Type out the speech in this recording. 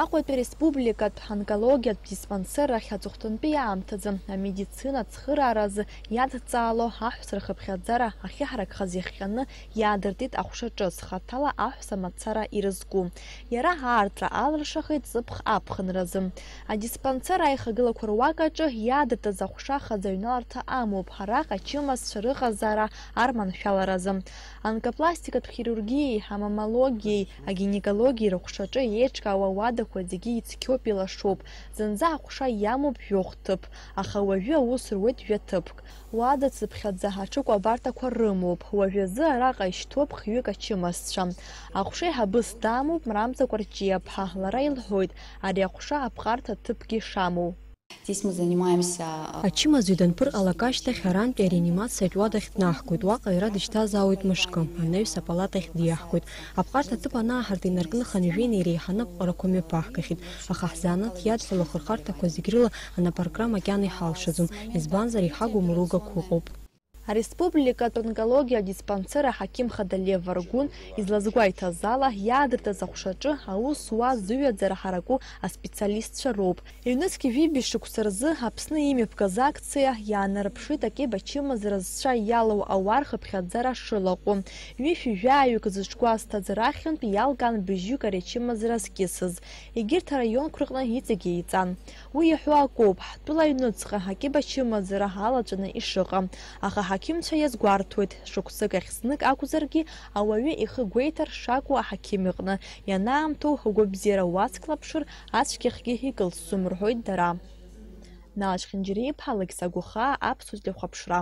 Аҟәатәи республикатә ҳонкологиатә диспансер ахь аҵыхәтәантәи аамҭазы амедицина ацхырааразы иадҵаало аҳәса рхыԥхьаӡара ахьыҳаракхаз иахҟьаны иаадыртит аҟәша ҿыц хаҭала аҳәса мацара ирызку. Иара аартра алыршахеит ҵыԥх аԥхынразы. Адиспансер аихагылақәа руакаҿы иаадыртыз аҟәша хаӡаҩналарҭа амоуп араҟа ачымазцәа рыҟазаара арманшәаларазы. Онкопластикатә хирургиеи, амамологиеи, агинекологиеи рыҟәшаҿы еиҿкаауа уадақәа зегьы ицқьоуп, илашоуп. Зынӡа аҟәша иамоуп жәохә ҭыԥ, аха уажәы аус руеит жәаҭыԥк. Уада ҵыԥхьаӡа аҽыкәабарҭақәа рымоуп. Уажәазы араҟа ишьҭоуп хҩык ачымазцәа. Аҟәша еиҳабыс дамоуп Мрамза Кәарҷиаԥҳа. Лара илҳәоит, ари аҟәша аԥҟарҭа ҭыԥгьы шамоу. Здесь мы занимаемся... Ачымазаҩ данԥырҟалак ашьҭахь арантәи ареанимациатә уадахь днаҳхәоит. Уаҟа иара дышьҭазаауеит мышкы. Анаҩс апалатахь диаҳхәоит. Аԥҟарҭа ҭыԥ анааҳарта инаркны хынҩеины иреиҳаны аԥҟарақәа мҩаԥаҳгахьеит. Аха ҳзанааҭ иадҳәало ахырхарҭақәа зегь рыла анапаркра макьана иҳалшаӡом. Избанзар иҳагу мругақәа ыҟоуп. Ареспубликатә онкологиа диспансер аҳақьым хада Лев Варгун излазгәаиҭаз ала иаадыртыз аҟәшаҿы аус зуаз зыҩаӡара ҳараку аспециалистцәа роуп. Ҩнызқь ҩынтәи шықәса рзы Аԥсны имҩаԥгаз акциа иаанарԥшит акьыба ачымазара зцәа иалоу ауаа рхыԥхьаӡара шылаҟәу. Ҩышәи-жәааҩык зыҿгәазҭаз рахьынтә иалган быжьҩык ари ачымазара зкьысыз. Егьырҭ араионқәа рҟны иҵегь еиҵан. Уи иаҳәо акоуп, ҳтәыла аҩнуҵҟа акьыба ачымазара алаҵәаны ишыҟам. Аха аҳақьымцәа иазгәарҭоит, шықәсык ахь знык акәзаргьы ауаҩы ихы гәеиҭар шакәу аҳақьым иҟны. Ианаамҭоу агәабзиара уацклаԥшыр, ацәгьахгьы икылсӡом рҳәоит дара. Налаџь Хинџьариԥҳа, Алықьса Гәыхаа, Аԥсуа телехәаԥшра.